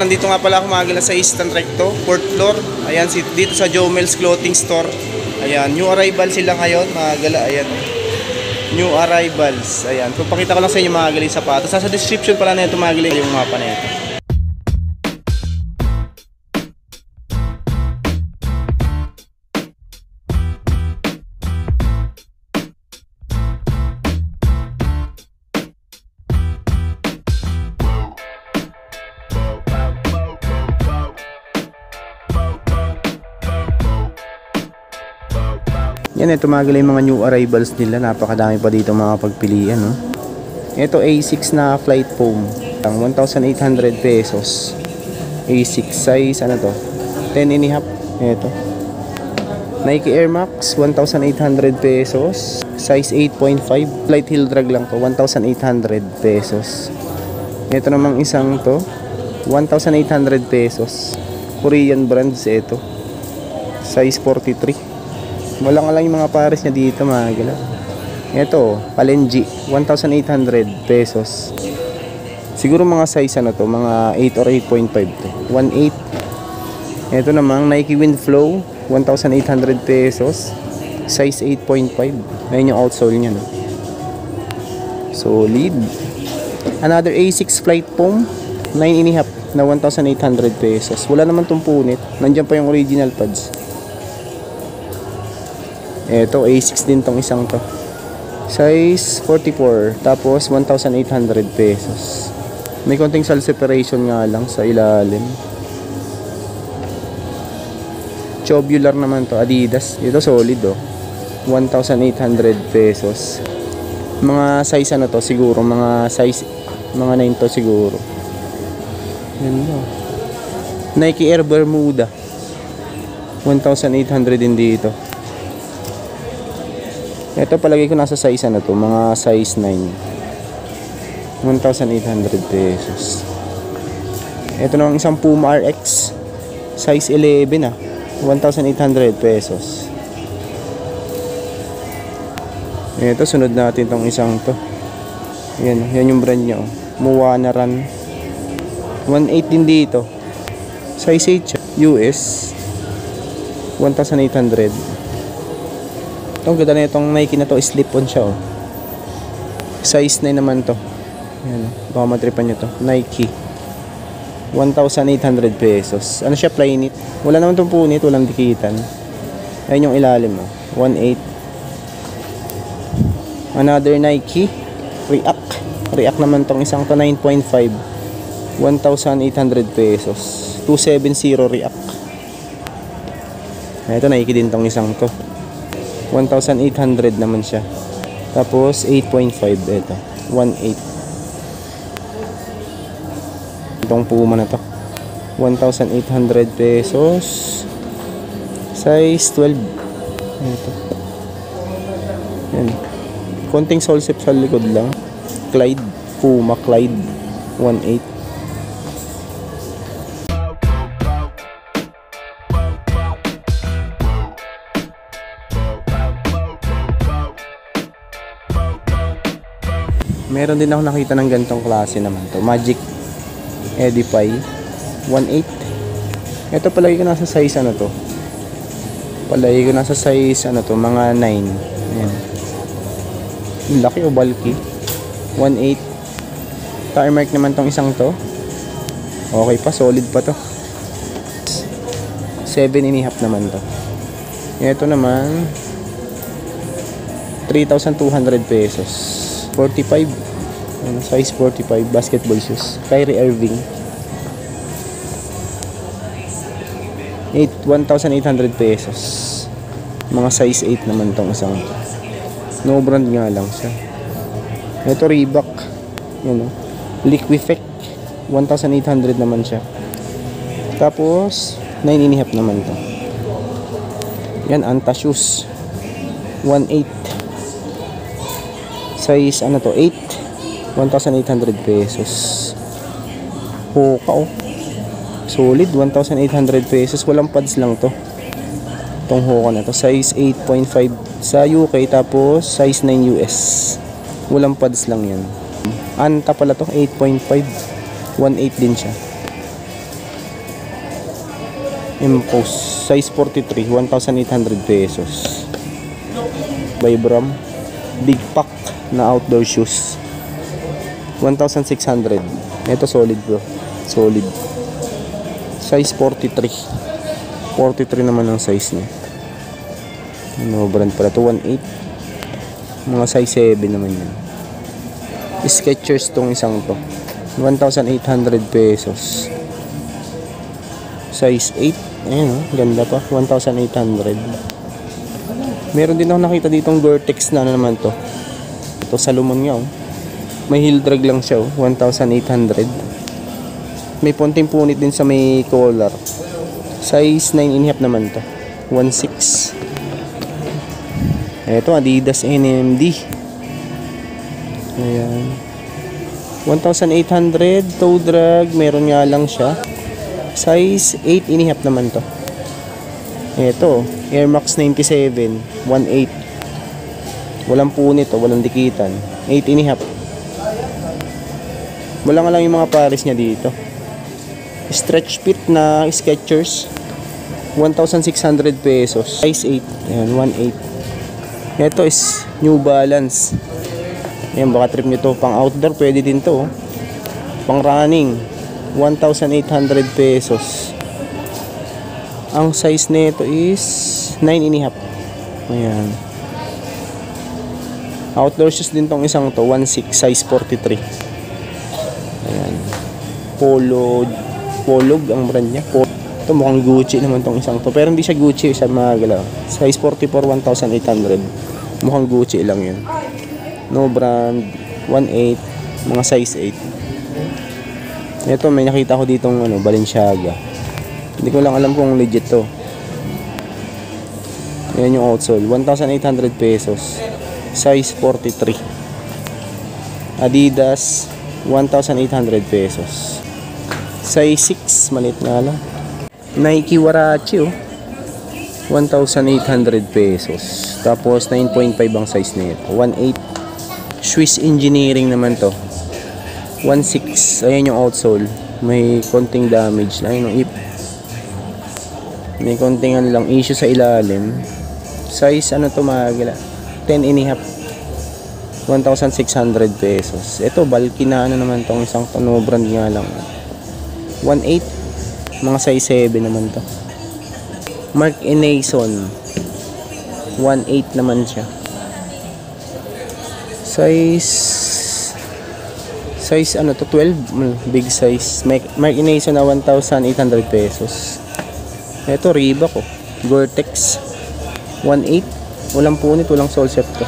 Nandito nga pala ako magala sa Eastern Recto, 4th floor. Ayan, dito sa Jomel's Clothing Store. Ayan, new arrival sila ngayon, magala. Ayan, new arrivals. Ayan, kung pakita ko lang sa inyo mga galing sapatos. Nasa description pala na ito mga galing yung mapa na ito. Yan, ito mga galing mga new arrivals nila. Napakadami pa dito mga pagpilian, no? Ito A6 na flight foam, 1,800 pesos. A6 size, ano to? 10.5. Ito Nike Air Max, 1,800 pesos. Size 8.5. Flight heel drag lang to, 1,800 pesos. Ito namang isang to, 1,800 pesos. Korean brands ito. Size 43. Walang alam yung mga pares niya dito mga gala. Ito, Palenji, 1,800 pesos. Siguro mga size ano to, mga 8 or 8.5 to. 1.8. Ito namang Nike Windflow, 1,800 pesos. Size 8.5. Ayun yung outsole niya, no? Solid. Another A6 flight foam, 9.5 na 1,800 pesos. Wala naman tong punit. Nandiyan pa yung original pads. Ito, A6 din tong isang to. Size 44. Tapos, 1,800 pesos. May konting sole separation nga lang sa ilalim. Tubular naman to. Adidas. Ito, solid, oh. 1,800 pesos. Mga size ano to? Siguro, mga size, mga 9 to siguro. Yan mo. Nike Air Bermuda. 1,800 din dito. Ito palagi ko nasa size ano to, mga size 9. 1,800 pesos. Ito namang isang Puma RX, size 11 1,800 pesos. Ito, sunod natin tong isang to. Yan yung brand niya, oh. Moana Run. 1.8 din dito. Size 8 US. 1,800. Itong ganda na itong Nike na to, slip-on siya, oh. Size 9 naman to. Ayan, baka matripan nyo to. Nike, 1,800 pesos. Ano siya, plain knit. Wala naman itong punit, walang dikitan. Ayan yung ilalim, oh. 1.8. Another Nike React naman tong isang to, 9.5. 1,800 pesos. 270 React. Ito, Nike din tong isang to, 1,800 naman siya. Tapos 8.5 ito. 1.8. Itong Puma na to, 1,800 pesos. Size 12. Ito. Yan. Konting sole sip sa likod lang. Clyde. Puma Clyde. 1.8. Meron din ako nakita ng ganitong klase naman to. Magic Edify 1.8. Ito palagi ko nasa size ano to. Palagi ko nasa size ano to, mga 9. Ayan. Laki o bulky. 1.8. Tire mark naman tong isang to. Okay pa, solid pa to. 7.5 naman to. Ito naman 3,200 pesos. 45. Size 45. Basketball shoes. Kyrie Irving. 1,800 pesos. Mga size 8 naman tong isang. No brand nga lang siya. Ito Reebok. Yan, Liquifect. 1,800 naman siya. Tapos 9.5 naman to. Yan, Anta shoes. 1.8. Size ano to, 8. 1,800 pesos. Hoka, oh. Solid, 1,800 pesos. Walang pads lang to. Itong Hoka na to. Size 8.5 sa UK. Tapos size 9 US. Walang pads lang yan. Anta pala to, 8.5. 1.8 din siya. Impose. Size 43, 1,800 pesos. Vibram. Big pack na outdoor shoes. 1,600. Ito solid bro. Solid. Size 43. 43 naman ang size niya. Ano brand pala ito? 1,800. Mga size 7 naman yan. Skechers tong isang to. 1,800 pesos. Size 8. Ayan oh, ganda pa. 1,800. Meron din ako nakita ditong Gore-Tex na ano naman to. Ito Salomon nga oh. May heel drag lang siya oh. 1,800. May ponting punit din sa may collar. Size 9.5 naman to. 1,600. Ito Adidas NMD. Ayan. 1,800. Toe drag. Meron nga lang siya. Size 8.5 naman to. Ito Air Max 97. 1,800. Walang punit o walang dikitan. 8.5. Wala nga lang yung mga pares niya dito. Stretch fit na Skechers. 1,600 pesos. Size 8. Ayan 1,800. Ito is New Balance. Ayan, baka trip nyo to. Pang outdoor, pwede din to. Pang running, 1,800 pesos. Ang size nito is 9.5. Ayan. Outdoor shoes din tong isang to. 1,600, size 43. Ayan. Polog ang brand niya. Ito mukhang Gucci naman tong isang to. Pero hindi siya Gucci, siya mga galaw. Size 44, 1,800. Mukhang Gucci lang yun. No brand, 1,800, mga size 8. Ito may nakita ko ditong ano, Balenciaga. Hindi ko lang alam kung legit to. Ayan yung outsole, 1,800 pesos. Size 43. Adidas, 1,800 pesos. Size 6, maliit nga lang. Nike Warachi oh. 1,800 pesos. Tapos 9.5 ang size nito. 1,800. Swiss Engineering naman to. 1,600. Ayan yung outsole. May konting damage. Ayun yung ip. May konting ano lang issue sa ilalim. Size ano to mga 10.5. 1,600 pesos. Ito bulky na ano naman tong isang no brand nga lang. 1,800. Mga size 7 naman to. Mark & Nason. 1,800 naman siya. Size ano to 12, big size. Mark & Nason na 1,800 pesos. Ito Reebok oh. Gore-Tex 1,800. Walang punit, walang sole set to.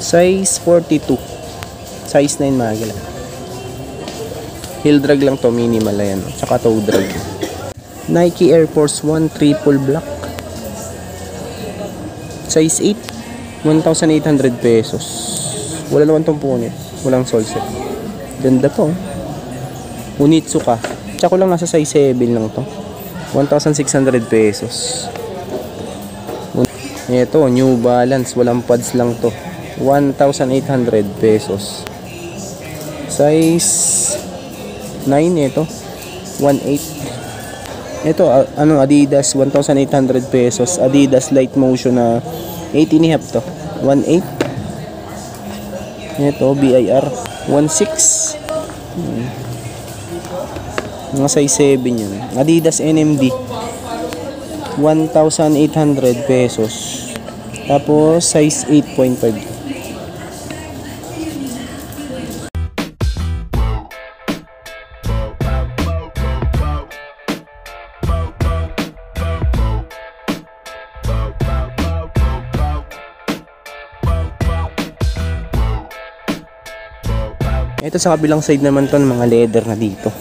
Size 42. Size 9 magala. Heel drag lang to, minimal yan. Tsaka toe drag. Nike Air Force 1 triple black. Size 8. 1,800 pesos. Wala naman tong punit. Walang sole set. Ganda po. Unitsuka. Tsaka lang nasa size 7 lang to. 1,600 pesos. Ito, New Balance. Walang pads lang to. 1,800 pesos. Size 9 ito. 1,800. Ito, ano, Adidas. 1,800 pesos. Adidas Light Motion na 8.5 to. 1,800. Ito, BIR 1,600. Mga size 7 yun. Adidas NMD 1,800 pesos. Tapos size 8.5. Ito sa kabilang side naman to ng mga leather na dito.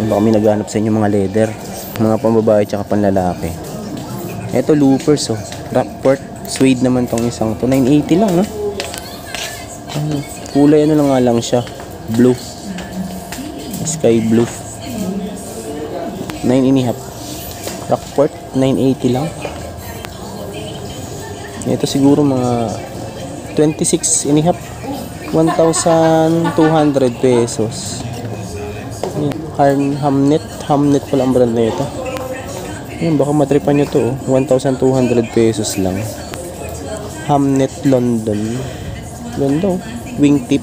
Yan, baka may naghanap sa inyo mga leather. Mga pambabae tsaka panlalaki. Ito loafers oh. Rockport. Suede naman tong isang to. 980 lang no? Kulay ano lang nga lang siya. Blue. Sky blue. 9.5. Rockport. 980 lang. Ito siguro mga 26.5. 1,200 pesos. Hamnet pala ang brand na ito. Yan, baka matripan nyo to. 1,200 pesos lang. Hamnet London. Ganda, wingtip.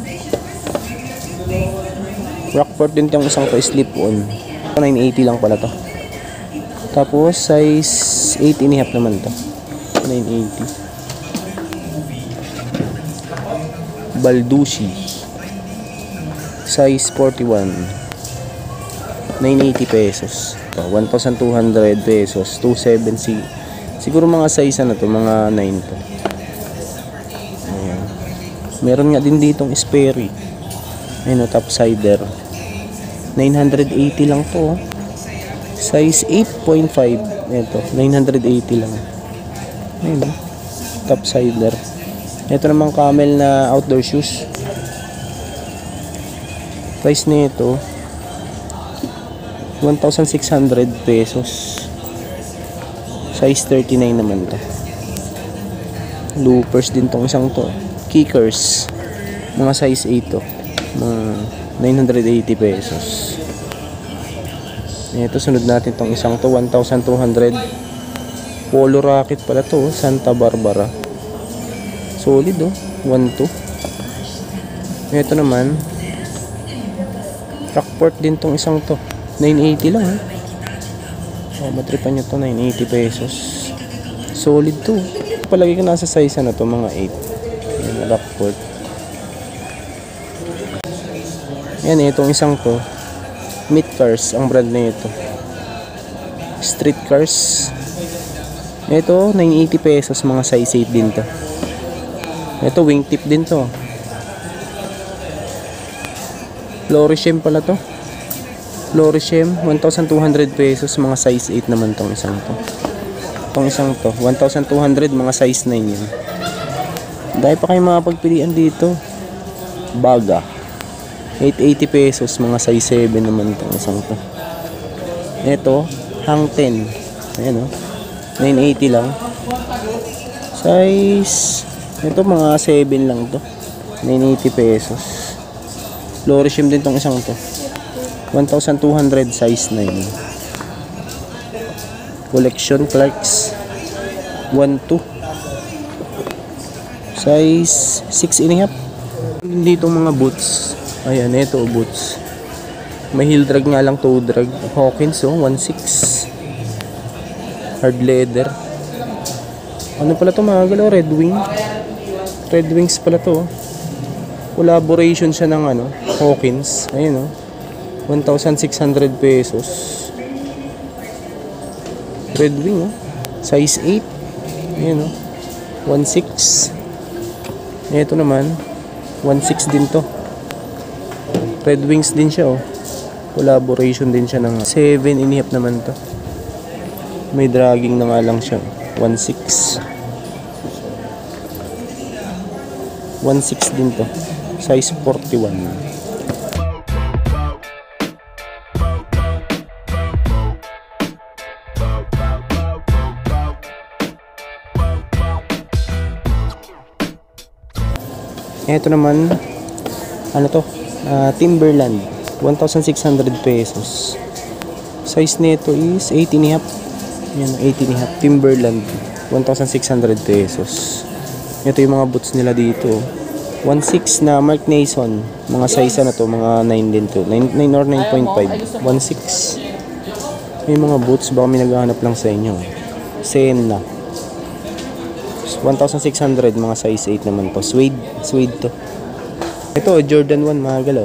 Rockport din yung isang to, slip on. 980 lang pala to. Tapos size 8.5 naman to. 980. Balducci. Size 41. 980 pesos. Ito, 1,200 pesos. 270. Siguro mga size na to, mga 9 to. Ayan. Meron nga din ditong Sperry. Ayun o, topsider. 980 lang to. Size 8.5. Ito, 980 lang. Ayun o, topsider. Ito naman camel na outdoor shoes. Price nito 1,600 pesos. Size 39 naman to. Loopers din tong isang to. Kickers. Mga size 8 to. Mga 980 pesos. Ito, sunod natin tong isang to. 1,200. Polo racket pala to. Santa Barbara. Solid oh. 1,2. Ito naman. Rockport din tong isang to. 980 lang eh. Oh, matripan nyo to. 980 pesos. Solid to. Palagi ka nasa size na to. Mga 8. Ayan, Rockport. Yan eh. Itong isang to. Meat Cars. Ang brand na ito. Street Cars. Ito 980 pesos. Mga size 8 din to. Ito wingtip din to. Florishem pala to. Florishem 1,200 pesos. Mga size 8 naman tong isang to. Itong isang to 1,200. Mga size 9 yun. Dahil pa kayo mga pagpilian dito. Baga 880 pesos. Mga size 7 naman tong isang to. Ito Hang 10. Ayan o, 980 lang. Size ito mga 7 lang to. 980 pesos. Florishem din tong isang to. 1,200 size 9. Collection Clarks 1,2. Size 6.5. Dito mga boots. Ayan, ito boots. May heel drag nga lang, toe drag. Hawkins 1,6. Hard leather. Ano pala to mga galaw? Red Wing. Red Wings pala to. Collaboration siya ng Hawkins. Ayun 1,600 pesos. Red Wing size 8. Ayun 1,6. Ito naman 1,6 din to. Red Wings din siya Collaboration din siya ng 7.5 naman to. May dragging na nga lang siya. 1,6. 1,6 din to. Size 41. Ito naman Timberland 1,600 pesos. Size nito is 8.5. Yan 8.5. Timberland 1,600 pesos. Ito yung mga boots nila dito. 1,6 na Mark Nason. Mga size na to, mga 9 din to. 9 or 9.5. 1,6. May mga boots, baka may naghahanap lang sa inyo. Senna 1,600, mga size 8 naman to. Suede to. Ito Jordan 1 mga galaw.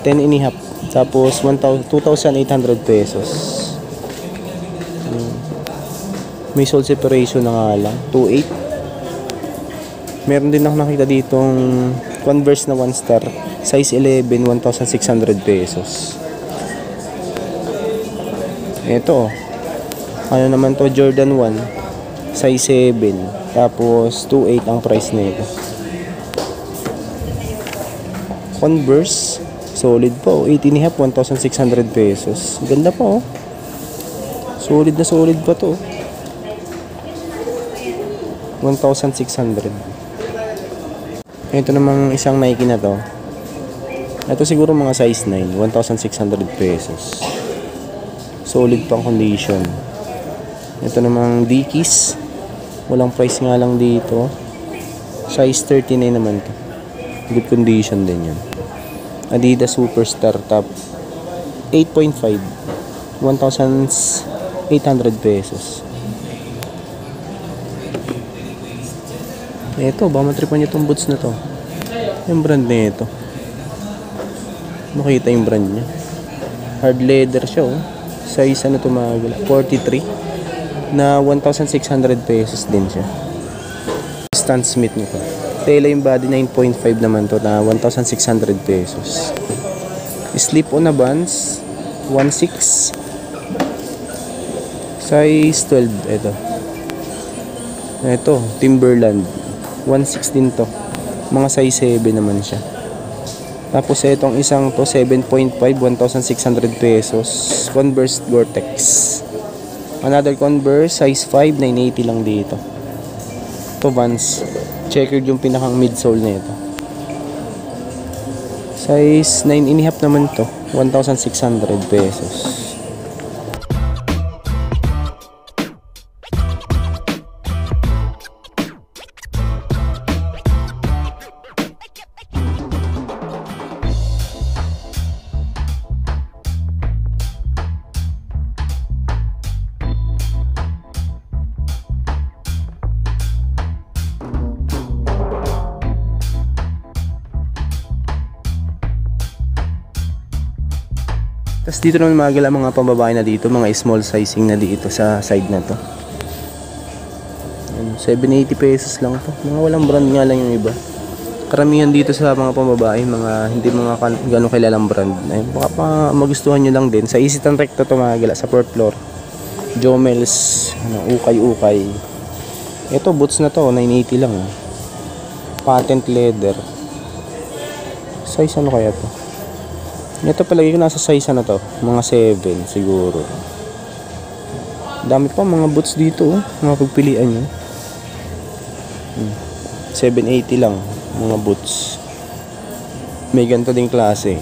10.5. Tapos 2,800 pesos. May sole separation na nga lang. 2.8. Meron din ako nakita ditong Converse na 1 star. Size 11, 1,600 pesos. Ito ano naman to, Jordan 1 size 7. Tapos 2.8 ang price na ito. Converse solid po, 8.5, 1,600 pesos. Ganda po solid na solid pa to. 1,600. Ito namang isang Nike na to. Ito siguro mga size 9, 1,600 pesos. Solid pang condition. Ito namang Dickies. Walang price nga lang dito. Size 39 naman to. Good condition din yan. Adidas Superstar Top 8.5, 1,800 pesos. Ito, ba matripan nyo itong boots na to. Yung brand na ito. Makita yung brand niya. Hard leather siya, oh. Size ano to, mga 43 na 1,600 pesos din siya. Stan Smith nito. Tela yung body, 9.5 naman to na 1,600 pesos. Slip on na Vans 1.6, size 12. Ito Timberland 1.6 din to, mga size 7 naman siya. Tapos itong isang to 7.5, 1,600 pesos. Converse Gore-Tex. Another Converse size 5, 980 lang dito. Ito Vans, checkered yung pinakang midsole na ito. Size 9.5 naman to, 1,600 pesos. Tapos dito naman mga pambabae na dito, mga small sizing na dito sa side na to. 780 pesos lang to. Mga walang brand nga lang yung iba. Karamihan dito sa mga pambabae, mga hindi mga ganong kilalang brand. Ay, baka pa magustuhan nyo lang din. Sa Easy Tan Recto to mga gala, sa 4th floor. Jomels, ukay-ukay. Ito, boots na to, 980 lang. Patent leather. Size ano kaya to? Ito palagi ko nasa size na to, mga 7 siguro. Dami pa mga boots dito, mga pagpilian nyo. 780 lang mga boots. May ganito ding klase,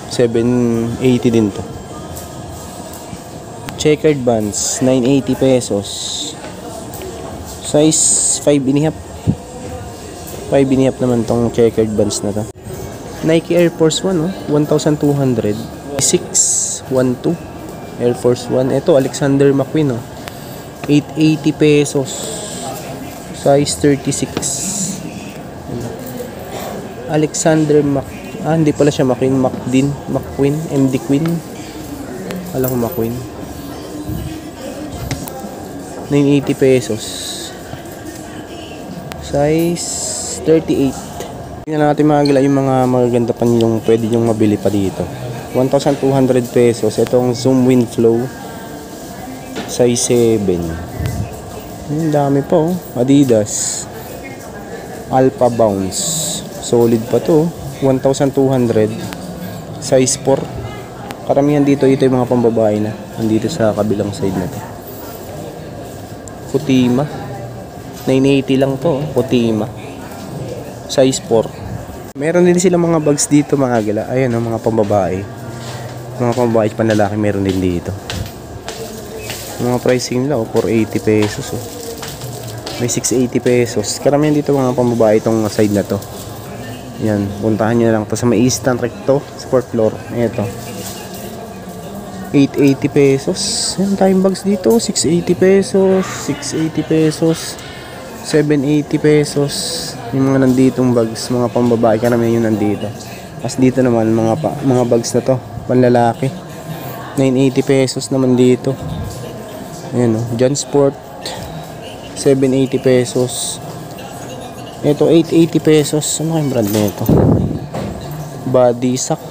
780 din to. Checkered Vans 980 pesos, size 5.5. 5.5 naman tong checkered Vans na to. Nike Air Force 1, 1,200. 612 Air Force 1. Ito Alexander McQueen, 880 pesos. Size 36. Alexander hindi pala siya McQueen, McQueen, MD Queen. Alam ko McQueen. 980 pesos. Size 38. Tingnan natin mga gila yung mga magaganda pa yung pwede nyong mabili pa dito. 1,200 pesos. Itong Zoom Wind Flow size 7. Ang dami pa, Adidas Alpha Bounce. Solid pa to. 1,200. Size 4. Karamihan dito ito yung mga pambabae na. Nandito sa kabilang side na to. Kutima. 980 lang to, Kutima. Size 4. Meron din sila mga bags dito mga gala. Ayan, mga pambabae. Mga pambabae panlalaki meron din dito. Mga pricing nila, 480 pesos. May 680 pesos. Karamihan dito mga pambabae itong side na to. Yan, puntahan nyo na lang. Tapos may Easy Tan Recto, 4th floor. Ito. 880 pesos. Yan, time bags dito. 680 pesos. 680 pesos. 780 pesos. Yung mga nanditong bags, mga pambabae, karamihan yung nandito. Tapos dito naman mga bags na to, panlalaki. 980 pesos naman dito. Ayan, John Sport 780 pesos. Ito 880 pesos. Ano kayong brand na ito? Body Sack.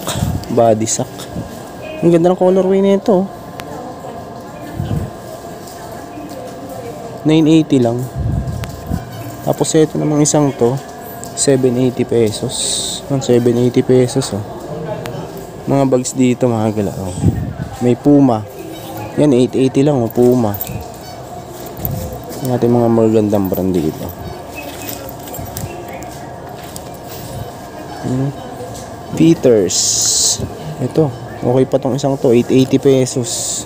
Ang ganda ng colorway na ito. 980 lang. Tapos ito namang isang to 780 pesos. 780 pesos, Mga bags dito mga gala, May Puma. Yan 880 lang, Puma. Yan natin mga magandang brand dito. Peters. Ito, okay pa tong isang to, 880 pesos.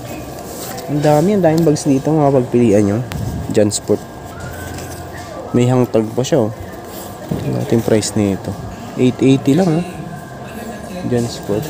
Ang daming bags dito mga pagpilian nyo. Jansport. May hangtag pa siya, oh. Ito natin price nito. 880 lang, oh. Jansport.